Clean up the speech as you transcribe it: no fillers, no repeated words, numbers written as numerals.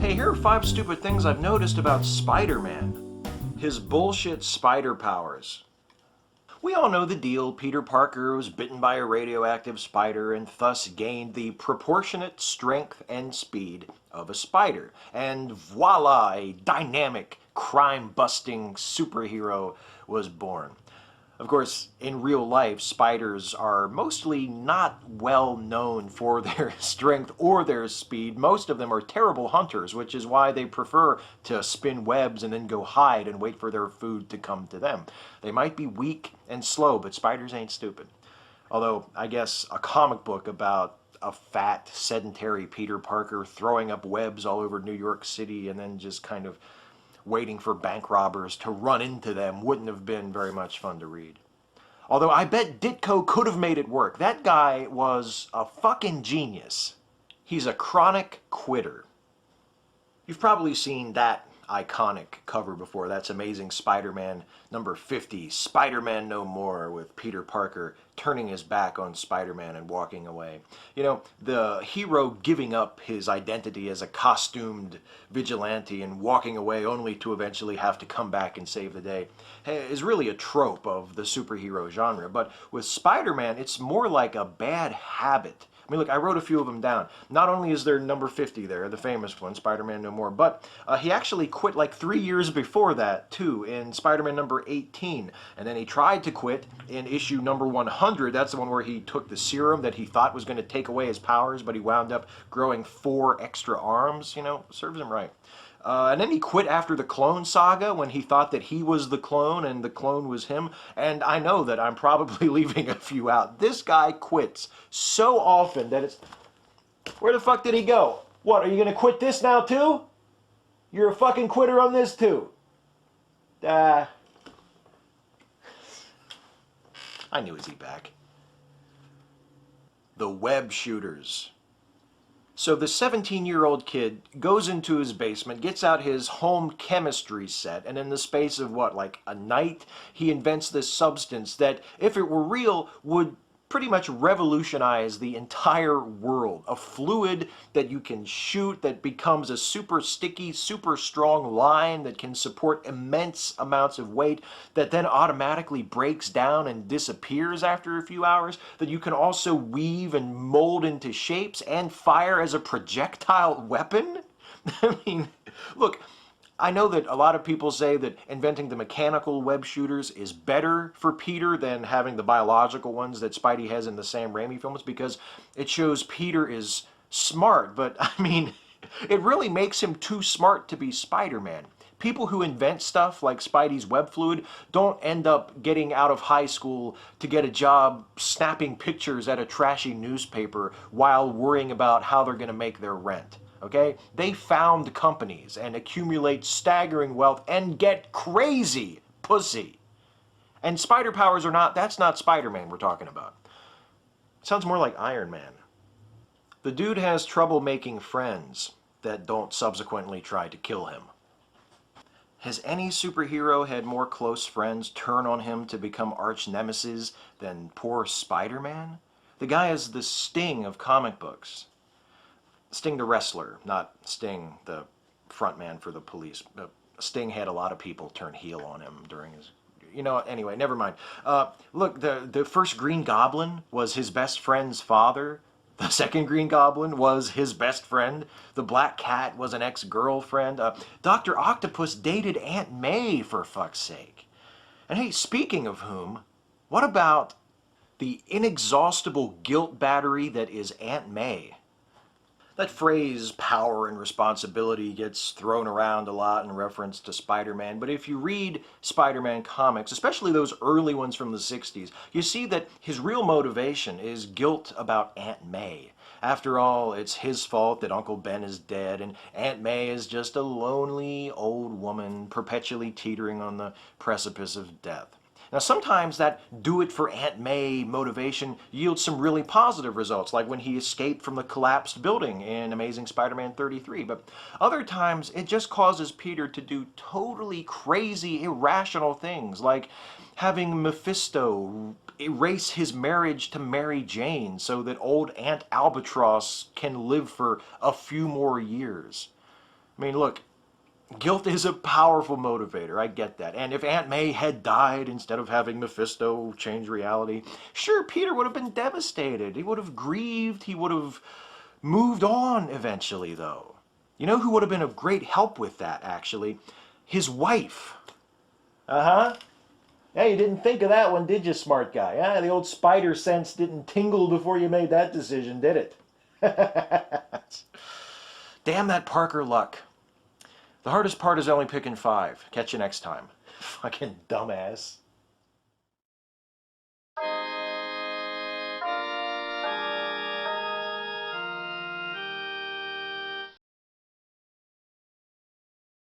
Hey, here are 5 stupid things I've noticed about Spider-Man. His bullshit spider powers. We all know the deal. Peter Parker was bitten by a radioactive spider and thus gained the proportionate strength and speed of a spider. And voila, a dynamic, crime-busting superhero was born. Of course, in real life, spiders are mostly not well known for their strength or their speed. Most of them are terrible hunters, which is why they prefer to spin webs and then go hide and wait for their food to come to them. They might be weak and slow, but spiders ain't stupid. Although, I guess a comic book about a fat, sedentary Peter Parker throwing up webs all over New York City and then just kind of waiting for bank robbers to run into them wouldn't have been very much fun to read. Although I bet Ditko could have made it work. That guy was a fucking genius. He's a chronic quitter. You've probably seen that iconic cover before. That's Amazing Spider-Man number 50, Spider-Man No More, with Peter Parker turning his back on Spider-Man and walking away. You know, the hero giving up his identity as a costumed vigilante and walking away only to eventually have to come back and save the day is really a trope of the superhero genre. But with Spider-Man, it's more like a bad habit. I mean, look, I wrote a few of them down. Not only is there number 50 there, the famous one, Spider-Man No More, but he actually quit like 3 years before that, too, in Spider-Man number 18. And then he tried to quit in issue number 100. That's the one where he took the serum that he thought was going to take away his powers, but he wound up growing 4 extra arms. You know, serves him right. And then he quit after the clone saga when he thought that he was the clone and the clone was him. And I know that I'm probably leaving a few out. This guy quits so often that it's... Where the fuck did he go? What, are you going to quit this now too? You're a fucking quitter on this too. I knew he'd back. The Webshooters. So the 17-year-old kid goes into his basement, gets out his home chemistry set, and in the space of what, like a night, he invents this substance that, if it were real, would pretty much revolutionize the entire world. A fluid that you can shoot that becomes a super sticky, super strong line that can support immense amounts of weight that then automatically breaks down and disappears after a few hours, that you can also weave and mold into shapes and fire as a projectile weapon? I mean, look, I know that a lot of people say that inventing the mechanical web shooters is better for Peter than having the biological ones that Spidey has in the Sam Raimi films because it shows Peter is smart, but I mean, it really makes him too smart to be Spider-Man. People who invent stuff like Spidey's web fluid don't end up getting out of high school to get a job snapping pictures at a trashy newspaper while worrying about how they're going to make their rent. Okay? They found companies and accumulate staggering wealth and get crazy pussy. And spider powers are not, that's not Spider-Man we're talking about. Sounds more like Iron Man. The dude has trouble making friends that don't subsequently try to kill him. Has any superhero had more close friends turn on him to become arch nemesis than poor Spider-Man? The guy is the Sting of comic books. Sting the wrestler, not Sting the frontman for the Police. Sting had a lot of people turn heel on him during his... You know, anyway, never mind. Look, the first Green Goblin was his best friend's father. The second Green Goblin was his best friend. The Black Cat was an ex-girlfriend. Dr. Octopus dated Aunt May, for fuck's sake. And hey, speaking of whom, what about the inexhaustible guilt battery that is Aunt May? That phrase, power and responsibility, gets thrown around a lot in reference to Spider-Man, but if you read Spider-Man comics, especially those early ones from the 60s, you see that his real motivation is guilt about Aunt May. After all, it's his fault that Uncle Ben is dead, and Aunt May is just a lonely old woman perpetually teetering on the precipice of death. Now, sometimes that do-it-for-Aunt May motivation yields some really positive results, like when he escaped from the collapsed building in Amazing Spider-Man 33. But other times, it just causes Peter to do totally crazy, irrational things, like having Mephisto erase his marriage to Mary Jane so that old Aunt Albatross can live for a few more years. I mean, look, guilt is a powerful motivator. I get that. And if Aunt May had died instead of having Mephisto change reality, sure, Peter would have been devastated. He would have grieved. He would have moved on eventually, though. You know who would have been of great help with that, actually? His wife. Uh-huh. Yeah, you didn't think of that one, did you, smart guy? Ah, the old spider sense didn't tingle before you made that decision, did it? Damn that Parker luck. The hardest part is only picking 5. Catch you next time. Fucking dumbass.